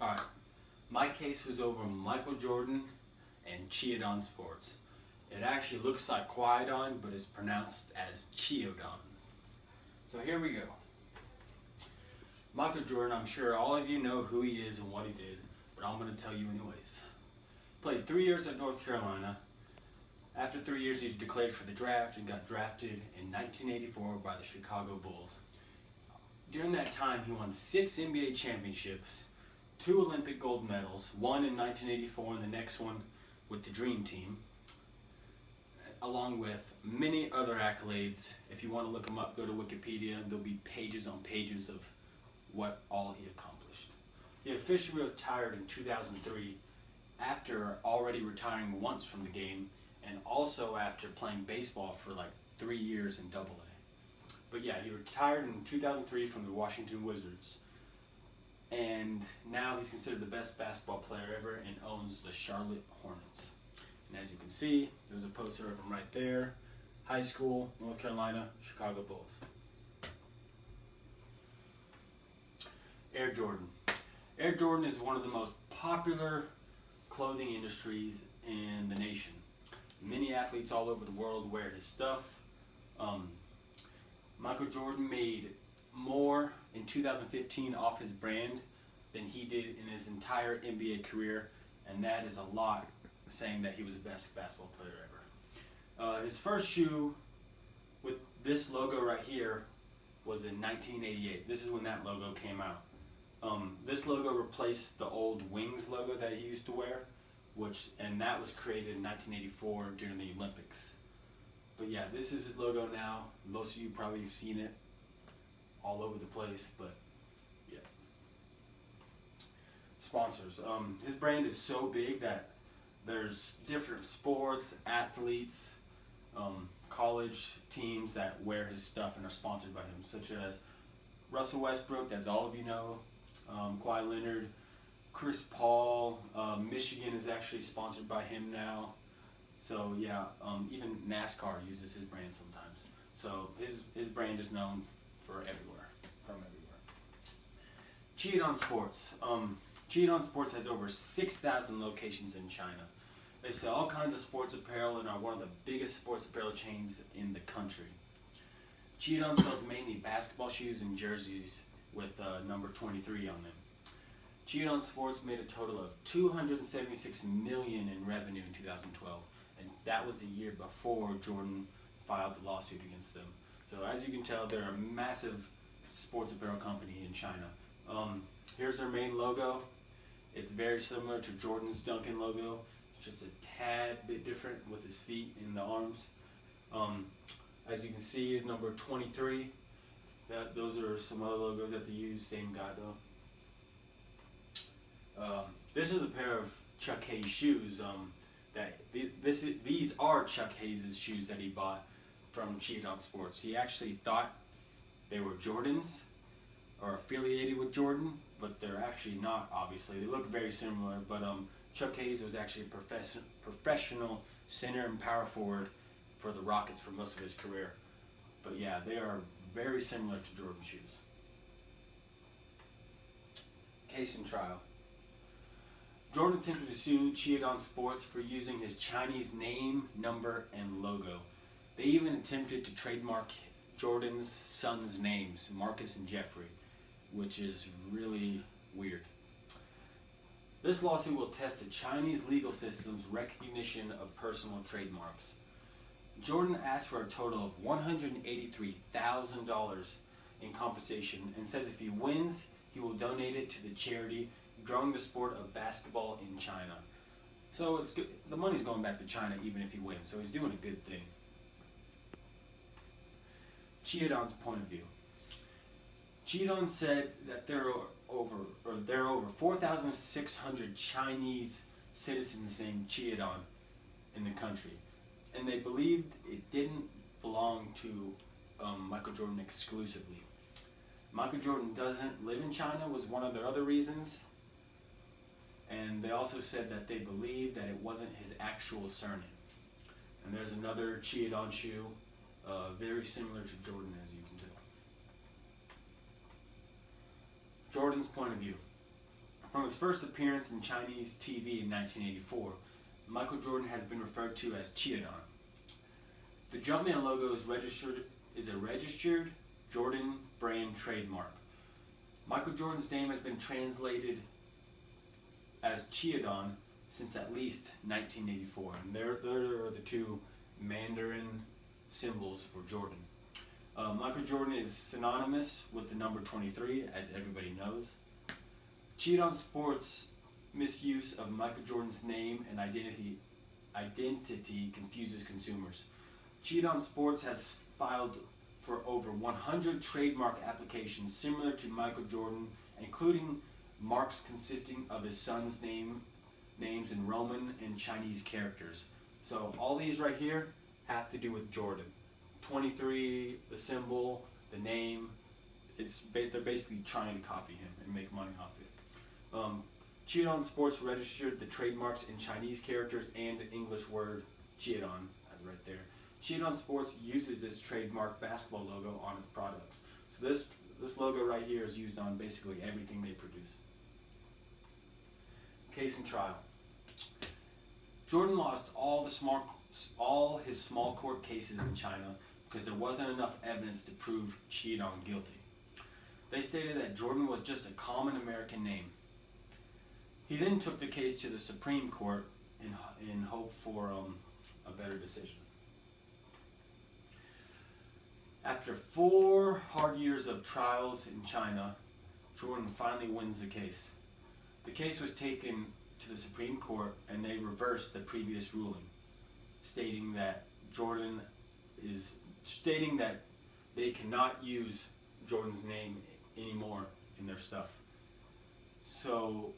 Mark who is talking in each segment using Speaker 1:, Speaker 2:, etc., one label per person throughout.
Speaker 1: Alright, my case was over Michael Jordan and Qiaodan Sports. It actually looks like Qiaodan, but it's pronounced as Qiaodan. So here we go. Michael Jordan, I'm sure all of you know who he is and what he did, but I'm going to tell you anyways. Played 3 years at North Carolina. After 3 years, he declared for the draft and got drafted in 1984 by the Chicago Bulls. During that time, he won 6 NBA championships, 2 Olympic gold medals, one in 1984 and the next one with the Dream Team, along with many other accolades. If you want to look him up, go to Wikipedia. There'll be pages on pages of what all he accomplished. He officially retired in 2003 after already retiring once from the game and also after playing baseball for like 3 years in Double A. But yeah, he retired in 2003 from the Washington Wizards. And now he's considered the best basketball player ever and owns the Charlotte Hornets. And as you can see, there's a poster of him right there. High school, North Carolina, Chicago Bulls. Air Jordan. Air Jordan is one of the most popular clothing industries in the nation. Many athletes all over the world wear his stuff. Michael Jordan made more in 2015 off his brand than he did in his entire NBA career, and that is a lot, saying that he was the best basketball player ever. His first shoe with this logo right here was in 1988. This is when that logo came out. This logo replaced the old Wings logo that he used to wear, and that was created in 1984 during the Olympics. But yeah, this is his logo now. Most of you probably have seen it all over the place, but yeah. Sponsors. His brand is so big that there's different sports, athletes, college teams that wear his stuff and are sponsored by him, such as Russell Westbrook, as all of you know, Kawhi Leonard, Chris Paul. Michigan is actually sponsored by him now. So yeah, even NASCAR uses his brand sometimes. So his brand is known from everywhere. Qiaodan Sports. Qiaodan Sports has over 6,000 locations in China. They sell all kinds of sports apparel and are one of the biggest sports apparel chains in the country. Qiaodan sells mainly basketball shoes and jerseys with number 23 on them. Qiaodan Sports made a total of $276 million in revenue in 2012, and that was the year before Jordan filed the lawsuit against them. So as you can tell, they're a massive sports apparel company in China. Here's their main logo. It's very similar to Jordan's Duncan logo. It's just a tad bit different with his feet and the arms. As you can see, is number 23. Those are some other logos that they use. Same guy though. This is a pair of Chuck Hayes shoes. These are Chuck Hayes' shoes that he bought from Qiaodan Sports. He actually thought they were Jordans or affiliated with Jordan, but they're actually not. Obviously, they look very similar. But Chuck Hayes was actually a professional center and power forward for the Rockets for most of his career. But yeah, they are very similar to Jordan shoes. Case in trial. Jordan attempted to sue Qiaodan Sports for using his Chinese name, number, and logo. They even attempted to trademark Jordan's sons' names, Marcus and Jeffrey, which is really weird. This lawsuit will test the Chinese legal system's recognition of personal trademarks. Jordan asked for a total of $183,000 in compensation and says if he wins, he will donate it to the charity growing the sport of basketball in China. So it's good. The money's going back to China even if he wins, so he's doing a good thing. Qiaodan's point of view. Qiaodan said that there are over 4,600 Chinese citizens named Qiaodan in the country, and they believed it didn't belong to Michael Jordan exclusively. Michael Jordan doesn't live in China was one of their other reasons, and they also said that they believed that it wasn't his actual surname. And there's another Qiaodan shoe, very similar to Jordan, as you can tell. Jordan's point of view. From his first appearance in Chinese TV in 1984, Michael Jordan has been referred to as Qiaodan. The Jumpman logo is a registered Jordan brand trademark. Michael Jordan's name has been translated as Qiaodan since at least 1984, and there are the two Mandarin symbols for Jordan. Michael Jordan is synonymous with the number 23, as everybody knows. Qiaodan Sports' misuse of Michael Jordan's name and identity confuses consumers. Qiaodan Sports has filed for over 100 trademark applications similar to Michael Jordan, including marks consisting of his son's names in Roman and Chinese characters. So all these right here have to do with Jordan. 23, the symbol, the name, they're basically trying to copy him and make money off it. Qiaodan Sports registered the trademarks in Chinese characters and the English word Qiaodan, right there. Qiaodan Sports uses its trademark basketball logo on its products. So this logo right here is used on basically everything they produce. Case and trial. Jordan lost all his small court cases in China because there wasn't enough evidence to prove Qiaodan guilty. They stated that Jordan was just a common American name. He then took the case to the Supreme Court in hope for a better decision. After 4 hard years of trials in China, Jordan finally wins the case. The case was taken to the Supreme Court and they reversed the previous ruling, stating that they cannot use Jordan's name anymore in their stuff. So,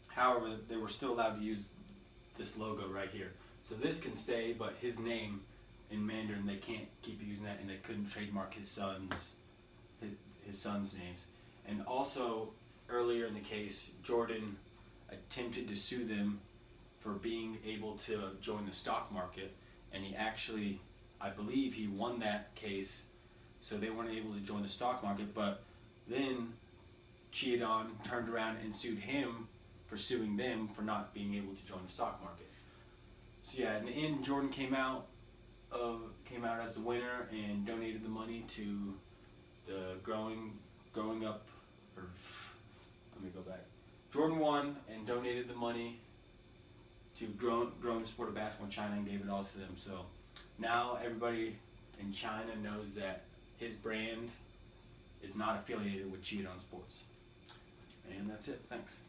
Speaker 1: however, they were still allowed to use this logo right here. So this can stay, but his name in Mandarin, they can't keep using that, and they couldn't trademark his son's names. And also, earlier in the case, Jordan attempted to sue them for being able to join the stock market, and he actually, I believe he won that case, so they weren't able to join the stock market, but then Qiaodan turned around and sued him for suing them for not being able to join the stock market. So yeah, in the end, Jordan came out as the winner and donated the money to the growing up, or let me go back. Jordan won and donated the money to growing the sport of basketball in China and gave it all to them. So now everybody in China knows that his brand is not affiliated with Qiaodan Sports. And that's it. Thanks.